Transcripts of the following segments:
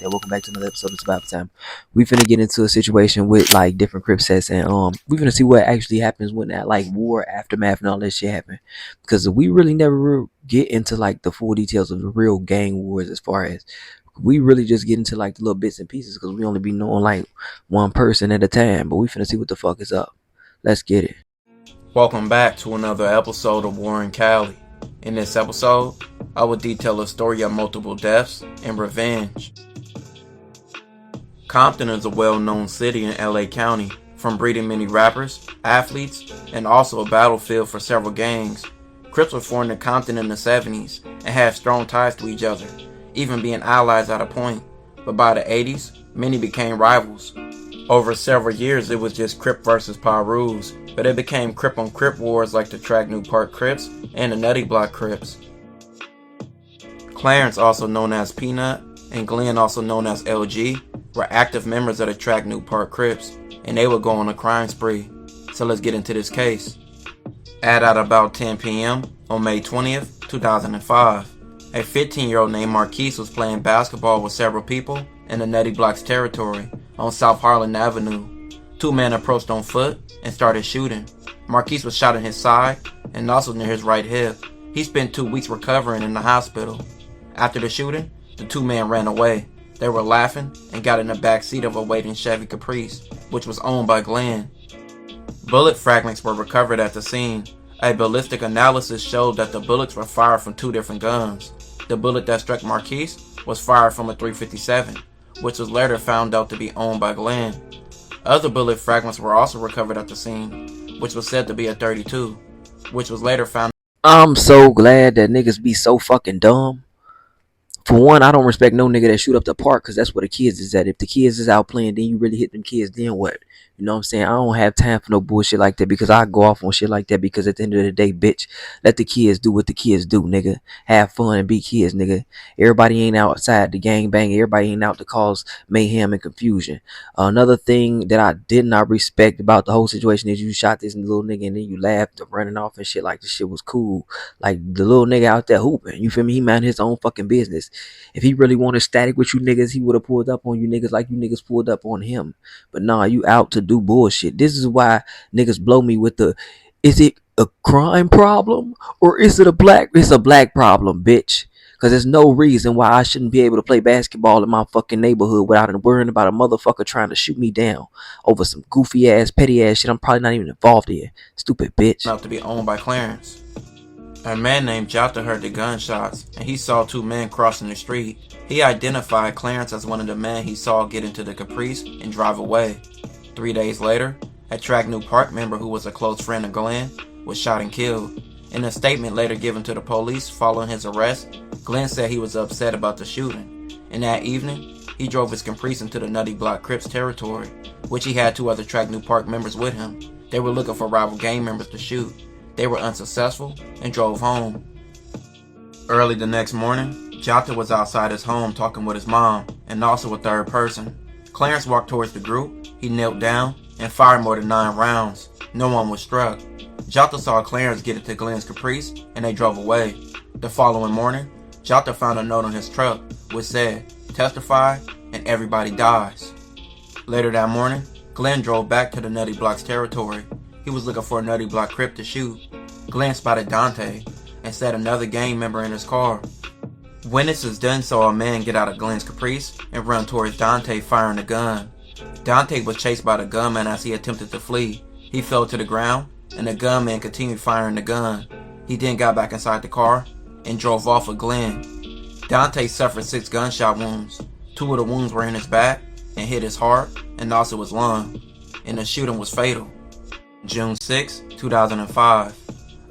that? Welcome back to another episode of Survival Time. We finna get into a situation with like different crypt sets, and we finna see what actually happens when that like war aftermath and all that shit happen. Because we really never get into like the full details of the real gang wars, as far as we really just get into like the little bits and pieces, because we only be knowing like one person at a time. But we finna see what the fuck is up. Let's get it. Welcome back to another episode of War in Cali. In this episode, I will detail a story of multiple deaths and revenge. Compton is a well-known city in LA County, from breeding many rappers, athletes, and also a battlefield for several gangs. Crips were formed in Compton in the 70s and had strong ties to each other, even being allies at a point. But by the 80s, many became rivals. Over several years, it was just Crip versus Pirus, but it became Crip on Crip wars like the Tracknew Park Crips and the Nutty Block Crips. Clarence, also known as Peanut, and Glenn, also known as LG, were active members of the Tracknew Park Crips, and they would go on a crime spree. So let's get into this case. At about 10 p.m. on May 20th, 2005, a 15-year-old named Marquise was playing basketball with several people in the Nutty Block's territory on South Harlan Avenue. Two men approached on foot and started shooting. Marquise was shot in his side and also near his right hip. He spent 2 weeks recovering in the hospital. After the shooting, the two men ran away. They were laughing and got in the back seat of a waiting Chevy Caprice, which was owned by Glenn. Bullet fragments were recovered at the scene. A ballistic analysis showed that the bullets were fired from 2 different guns. The bullet that struck Marquise was fired from a .357, which was later found out to be owned by Glenn. Other bullet fragments were also recovered at the scene, which was said to be a .32, which was later found. I'm so glad that niggas be so fucking dumb. For one, I don't respect no nigga that shoot up the park, because that's where the kids is at. If the kids is out playing, then you really hit them kids, then what? You know what I'm saying? I don't have time for no bullshit like that, because I go off on shit like that, because at the end of the day, bitch, let the kids do what the kids do, nigga. Have fun and be kids, nigga. Everybody ain't outside the gang bang. Everybody ain't out to cause mayhem and confusion. Another thing that I did not respect about the whole situation is you shot this little nigga and then you laughed running off and shit like this shit was cool. Like the little nigga out there hooping, you feel me? He minded his own fucking business. If he really wanted static with you niggas, he would have pulled up on you niggas like you niggas pulled up on him. But nah, you out to do bullshit. This is why niggas blow me with the, is it a crime problem or is it it's a black problem, bitch? Because there's no reason why I shouldn't be able to play basketball in my fucking neighborhood without worrying about a motherfucker trying to shoot me down over some goofy ass, petty ass shit I'm probably not even involved in. Stupid bitch. Out to be owned by Clarence. A man named Jota heard the gunshots, and he saw 2 men crossing the street. He identified Clarence as one of the men he saw get into the Caprice and drive away. 3 days later, a Tracknew Park member who was a close friend of Glenn was shot and killed. In a statement later given to the police following his arrest, Glenn said he was upset about the shooting, and that evening, he drove his Caprice into the Nutty Block Crips territory, which he had 2 other Tracknew Park members with him. They were looking for rival gang members to shoot. They were unsuccessful and drove home. Early the next morning, Jota was outside his home talking with his mom and also a third person. Clarence walked towards the group, he knelt down and fired more than 9 rounds. No one was struck. Jota saw Clarence get into Glenn's Caprice and they drove away. The following morning, Jota found a note on his truck which said, "Testify and everybody dies." Later that morning, Glenn drove back to the Nutty Block's territory. He was looking for a Nutty Block Crip to shoot. Glenn spotted Dante and said another gang member in his car. Witnesses then saw a man get out of Glenn's Caprice and run towards Dante firing a gun. Dante was chased by the gunman as he attempted to flee. He fell to the ground and the gunman continued firing the gun. He then got back inside the car and drove off with Glenn. Dante suffered 6 gunshot wounds. 2 of the wounds were in his back and hit his heart and also his lung, and the shooting was fatal. June 6, 2005.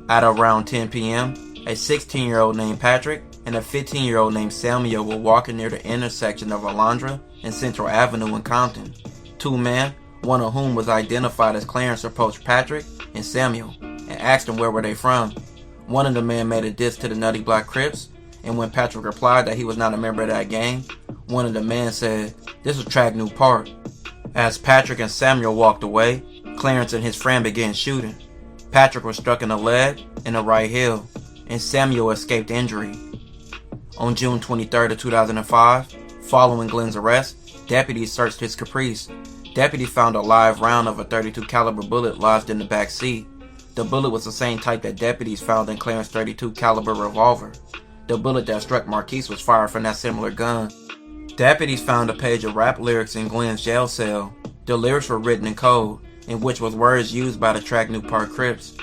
At around 10 p.m., a 16-year-old named Patrick and a 15-year-old named Samuel were walking near the intersection of Alondra and Central Avenue in Compton. 2 men, one of whom was identified as Clarence, approached Patrick and Samuel and asked them where were they from. One of the men made a diss to the Nutty Block Crips, and when Patrick replied that he was not a member of that gang, one of the men said, "This was Tracknew Park." As Patrick and Samuel walked away, Clarence and his friend began shooting. Patrick was struck in the leg and the right heel, and Samuel escaped injury. On June 23rd of 2005, Following Glenn's arrest, deputies searched his Caprice. Deputies found a live round of a .32 caliber bullet lodged in the back seat. The bullet was the same type that deputies found in Clarence' .32 caliber revolver. The bullet that struck Marquise was fired from that similar gun. Deputies found a page of rap lyrics in Glenn's jail cell. The lyrics were written in code, in which was words used by the track New Park Crips.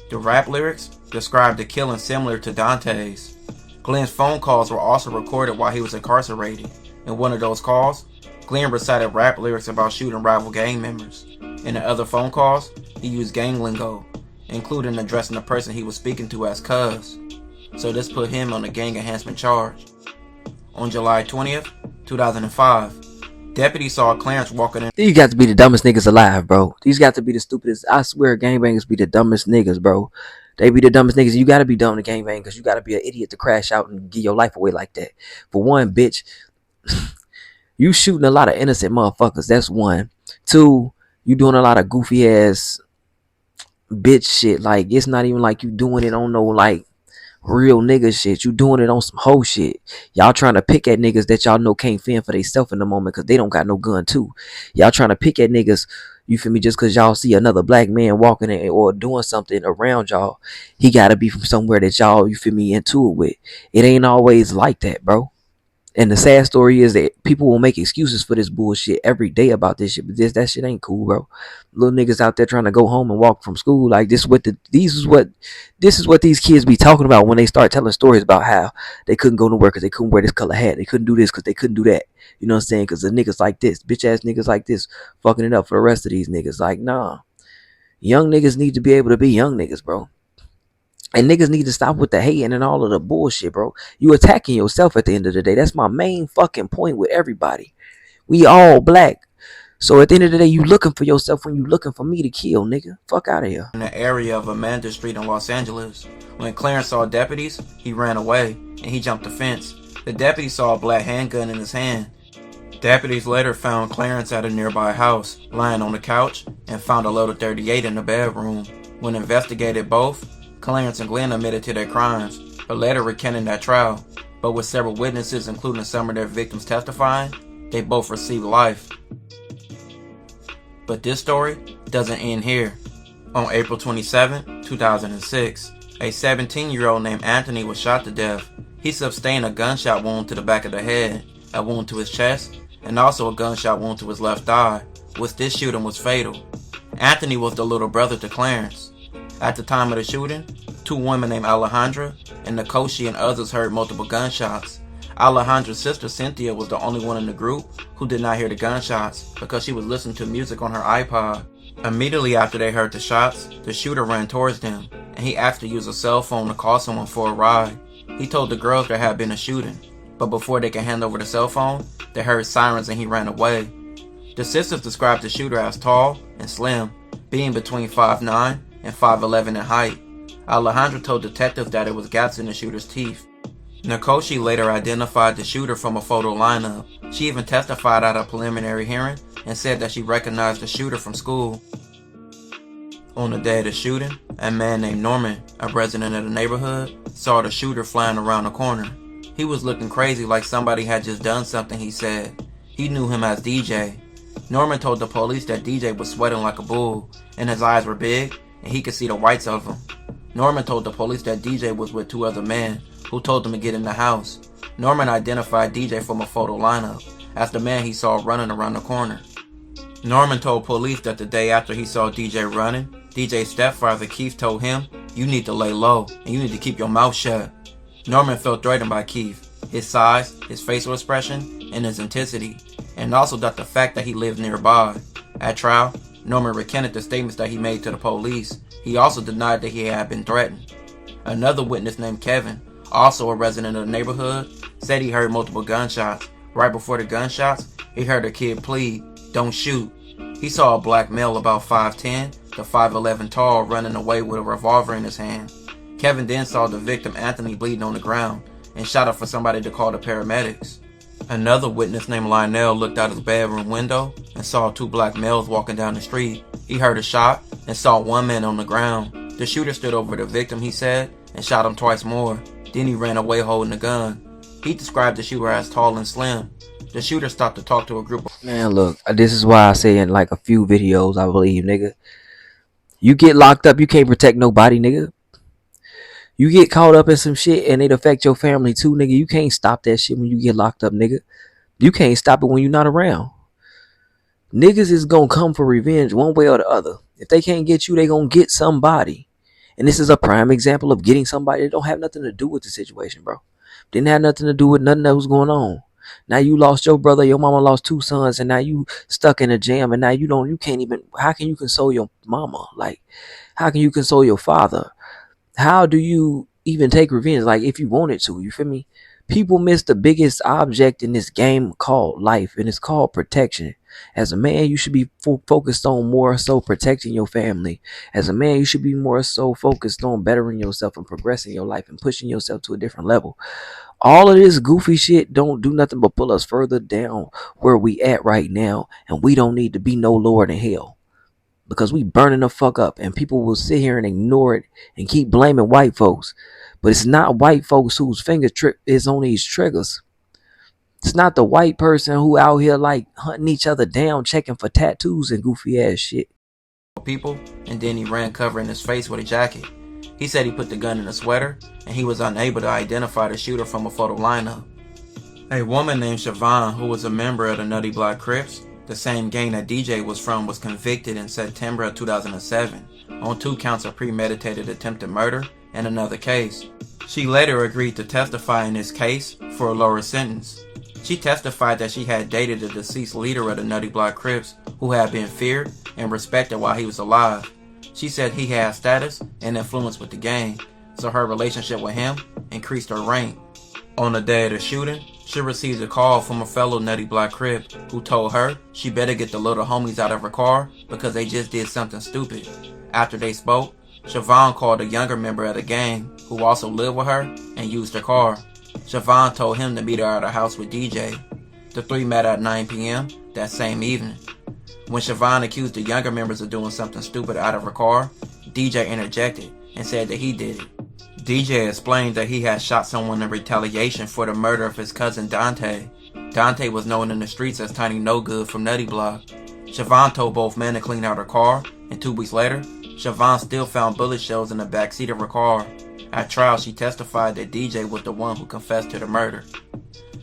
The rap lyrics described the killing similar to Dante's. Glenn's phone calls were also recorded while he was incarcerated. In one of those calls, Glenn recited rap lyrics about shooting rival gang members. In the other phone calls, he used gang lingo, including addressing the person he was speaking to as cuz. So this put him on a gang enhancement charge. On July 20th, 2005, deputies saw Clarence walking in. These got to be the dumbest niggas alive, bro. These got to be the stupidest. I swear gangbangers be the dumbest niggas, bro. They be the dumbest niggas. You got to be dumb to gangbang because you got to be an idiot to crash out and give your life away like that. For one, bitch, you shooting a lot of innocent motherfuckers. That's one. Two, you doing a lot of goofy ass bitch shit. Like, it's not even like you doing it on no, like, real nigga shit. You doing it on some hoe shit. Y'all trying to pick at niggas that y'all know can't fend for themselves in the moment because they don't got no gun too. Y'all trying to pick at niggas, you feel me, just because y'all see another black man walking in or doing something around y'all. He got to be from somewhere that y'all, you feel me, into it with. It ain't always like that, bro. And the sad story is that people will make excuses for this bullshit every day about this shit, but that shit ain't cool, bro. Little niggas out there trying to go home and walk from school, like this is what these kids be talking about when they start telling stories about how they couldn't go to work because they couldn't wear this color hat, they couldn't do this because they couldn't do that. You know what I'm saying? Because the niggas like this, bitch ass niggas like this, fucking it up for the rest of these niggas. Like, nah, young niggas need to be able to be young niggas, bro. And niggas need to stop with the hating and all of the bullshit, bro. You attacking yourself at the end of the day. That's my main fucking point with everybody. We all black. So at the end of the day, you looking for yourself when you looking for me to kill, nigga. Fuck out of here. In the area of Amanda Street in Los Angeles. When Clarence saw deputies, he ran away, and he jumped the fence. The deputy saw a black handgun in his hand. Deputies later found Clarence at a nearby house, lying on the couch, and found a loaded .38 in the bedroom. When investigated both, Clarence and Glenn admitted to their crimes, but later recanted at trial. But with several witnesses, including some of their victims testifying, they both received life. But this story doesn't end here. On April 27, 2006, a 17-year-old named Anthony was shot to death. He sustained a gunshot wound to the back of the head, a wound to his chest, and also a gunshot wound to his left eye, which this shooting was fatal. Anthony was the little brother to Clarence. At the time of the shooting, two women named Alejandra and Nkosi and others heard multiple gunshots. Alejandra's sister Cynthia was the only one in the group who did not hear the gunshots because she was listening to music on her iPod. Immediately after they heard the shots, the shooter ran towards them, and he asked to use a cell phone to call someone for a ride. He told the girls there had been a shooting, but before they could hand over the cell phone, they heard sirens and he ran away. The sisters described the shooter as tall and slim, being between 5'9" and 5'11" in height. Alejandra told detectives that it was gaps in the shooter's teeth. Nkosi later identified the shooter from a photo lineup. She even testified at a preliminary hearing and said that she recognized the shooter from school. On the day of the shooting, a man named Norman, a resident of the neighborhood, saw the shooter flying around the corner. He was looking crazy like somebody had just done something, he said. He knew him as DJ. Norman told the police that DJ was sweating like a bull, and his eyes were big, and he could see the whites of them. Norman told the police that DJ was with two other men, who told him to get in the house. Norman identified DJ from a photo lineup as the man he saw running around the corner. Norman told police that the day after he saw DJ running, DJ's stepfather Keith told him, "You need to lay low, and you need to keep your mouth shut." Norman felt threatened by Keith, his size, his facial expression, and his intensity, and also that the fact that he lived nearby. At trial, Norman recanted the statements that he made to the police. He also denied that he had been threatened. Another witness named Kevin, also a resident of the neighborhood, said he heard multiple gunshots. Right before the gunshots, he heard a kid plead, "Don't shoot." He saw a black male about 5'10" to 5'11" tall running away with a revolver in his hand. Kevin then saw the victim Anthony bleeding on the ground and shouted for somebody to call the paramedics. Another witness named Lionel looked out his bedroom window and saw two black males walking down the street. He heard a shot and saw one man on the ground. The shooter stood over the victim, he said, and shot him twice more. Then he ran away holding the gun. He described the shooter as tall and slim. The shooter stopped to talk to a group of Man, look, this is why I say in like a few videos, I believe, nigga, you get locked up, you can't protect nobody, nigga. You get caught up in some shit and it affect your family too, nigga. You can't stop that shit when you get locked up, nigga. You can't stop it when you're not around. Niggas is gonna come for revenge one way or the other. If they can't get you, they gonna get somebody. And this is a prime example of getting somebody that don't have nothing to do with the situation, bro. Didn't have nothing to do with nothing that was going on. Now you lost your brother, your mama lost 2 sons, and now you stuck in a jam, and now you can't even, how can you console your mama? Like, how can you console your father? How do you even take revenge? Like, if you wanted to, you feel me? People miss the biggest object in this game called life, and it's called protection. As a man, you should be focused on more so protecting your family. As a man, you should be more so focused on bettering yourself and progressing your life and pushing yourself to a different level. All of this goofy shit don't do nothing but pull us further down where we at right now, and we don't need to be no lower than hell. Because we burning the fuck up, and people will sit here and ignore it and keep blaming white folks. But it's not white folks whose finger trip is on these triggers. It's not the white person who out here like hunting each other down, checking for tattoos and goofy ass shit. people, and then he ran covering his face with a jacket. He said he put the gun in a sweater, and he was unable to identify the shooter from a photo lineup. A woman named Siobhan, who was a member of the Nutty Block Crips, the same gang that DJ was from, was convicted in September of 2007 on 2 counts of premeditated attempted murder and another case. She later agreed to testify in this case for a lower sentence. She testified that she had dated the deceased leader of the Nutty Block Crips, who had been feared and respected while he was alive. She said he had status and influence with the gang, so her relationship with him increased her rank. On the day of the shooting, she received a call from a fellow Nutty Block Crip who told her she better get the little homies out of her car because they just did something stupid. After they spoke, Siobhan called a younger member of the gang who also lived with her and used her car. Siobhan told him to meet her at her house with DJ. The 3 met at 9 p.m. that same evening. When Siobhan accused the younger members of doing something stupid out of her car, DJ interjected and said that he did it. DJ explained that he had shot someone in retaliation for the murder of his cousin Dante. Dante was known in the streets as Tiny No Good from Nutty Block. Siobhan told both men to clean out her car, and 2 weeks later, Siobhan still found bullet shells in the backseat of her car. At trial, she testified that DJ was the one who confessed to the murder.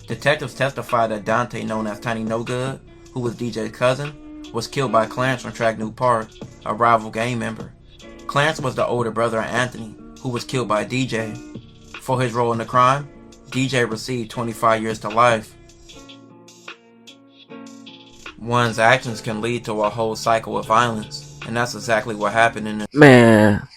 Detectives testified that Dante, known as Tiny No Good, who was DJ's cousin, was killed by Clarence from Track New Park, a rival gang member. Clarence was the older brother of Anthony, who was killed by DJ. For his role in the crime, DJ received 25 years to life. One's actions can lead to a whole cycle of violence, and that's exactly what happened in the... Man,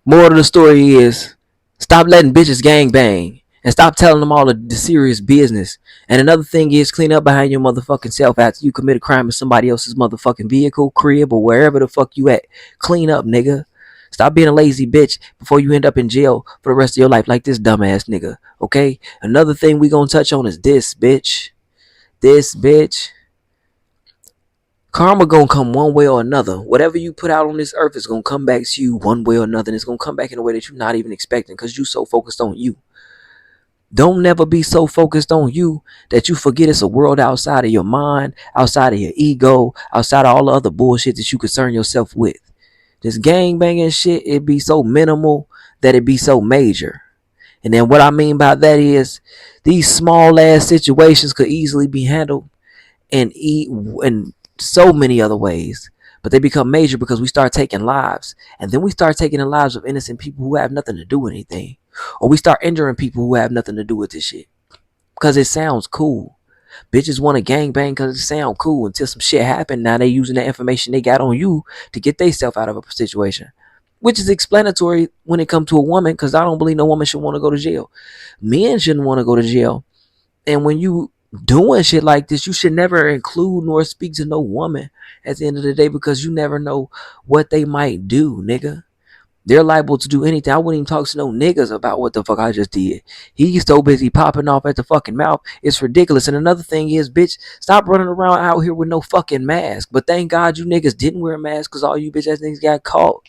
moral of the story is, stop letting bitches gang bang. And stop telling them all the serious business. And another thing is, clean up behind your motherfucking self after you commit a crime in somebody else's motherfucking vehicle, crib, or wherever the fuck you at. Clean up, nigga. Stop being a lazy bitch before you end up in jail for the rest of your life like this dumbass nigga. Okay? Another thing we gonna touch on is this, bitch. This, bitch. Karma gonna come one way or another. Whatever you put out on this earth is gonna come back to you one way or another. And it's gonna come back in a way that you're not even expecting because you so focused on you. Don't never be so focused on you that you forget it's a world outside of your mind, outside of your ego, outside of all the other bullshit that you concern yourself with. This gang banging shit, it be so minimal that it be so major. And then what I mean by that is these small ass situations could easily be handled in so many other ways. But they become major because we start taking lives. And then we start taking the lives of innocent people who have nothing to do with anything. Or we start injuring people who have nothing to do with this shit. Because it sounds cool. Bitches want to gangbang because it sounds cool until some shit happened. Now they using the information they got on you to get themselves out of a situation. Which is explanatory when it comes to a woman, because I don't believe no woman should want to go to jail. Men shouldn't want to go to jail. And when you doing shit like this, you should never include nor speak to no woman at the end of the day, because you never know what they might do, nigga. They're liable to do anything. I wouldn't even talk to no niggas about what the fuck I just did. He's so busy popping off at the fucking mouth. It's ridiculous. And another thing is, bitch, stop running around out here with no fucking mask. But thank God you niggas didn't wear a mask, because all you bitch ass niggas got caught.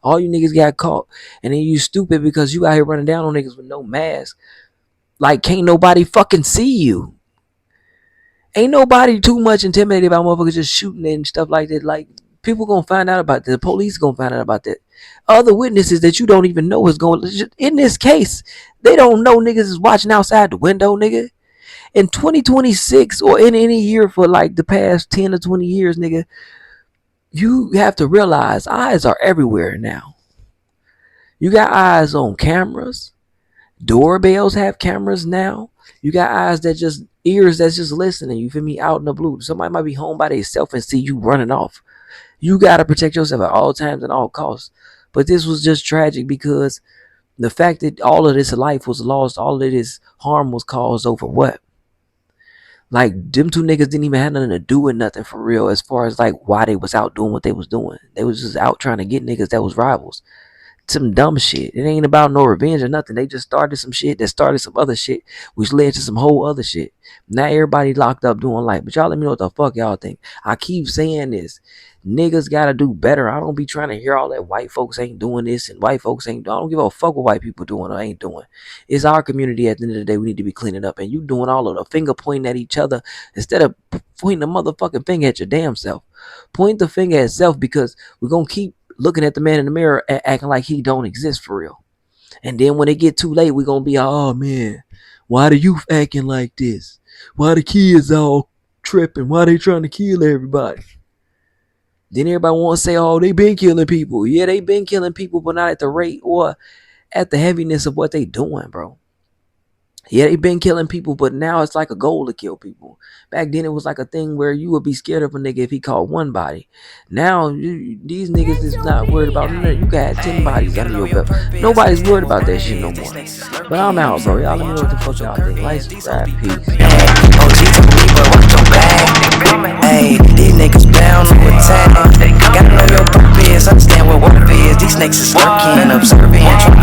All you niggas got caught. And then you stupid because you out here running down on niggas with no mask. Like, can't nobody fucking see you. Ain't nobody too much intimidated about motherfuckers just shooting and stuff like that. Like, people gonna find out about that. The police gonna find out about that. Other witnesses that you don't even know is going. In this case, they don't know niggas is watching outside the window, nigga. In 2026 or in any year for like the past 10 or 20 years, nigga, you have to realize eyes are everywhere now. You got eyes on cameras. Doorbells have cameras now. You got eyes that just ears that's just listening. You feel me? Out in the blue. Somebody might be home by themselves and see you running off. You gotta protect yourself at all times and all costs. But this was just tragic because the fact that all of this life was lost, all of this harm was caused over what? Like, them two niggas didn't even have nothing to do with nothing for real as far as like why they was out doing what they was doing. They was just out trying to get niggas that was rivals. Some dumb shit. It ain't about no revenge or nothing. They just started some shit that started some other shit, which led to some whole other shit. Now everybody locked up doing life. But y'all let me know what the fuck y'all think. I keep saying this. Niggas gotta do better. I don't be trying to hear all that white folks ain't doing this and white folks ain't. I don't give a fuck what white people doing or ain't doing. It's our community at the end of the day we need to be cleaning up. And you doing all of the finger pointing at each other instead of pointing the motherfucking finger at your damn self. Point the finger at self because we're gonna keep looking at the man in the mirror and acting like he don't exist for real. And then when it get too late, we gonna be, oh man, why the youth acting like this? Why the kids all tripping? Why they trying to kill everybody? Then everybody want to say, oh, they been killing people. Yeah, they been killing people, but not at the rate or at the heaviness of what they doing, bro. Yeah, they been killing people, but now it's like a goal to kill people. Back then, it was like a thing where you would be scared of a nigga if he caught one body. Now, these niggas is not worried about nothing. You got 10 bodies under your belt. Nobody's worried about that shit no more. But I'm out, bro. Y'all let me know what the fuck y'all think. Like, subscribe, peace. OG told me, boy, watch your back. Hey, these niggas bound to attack. Gotta know your purpose, understand what work is. These niggas is lurking, observe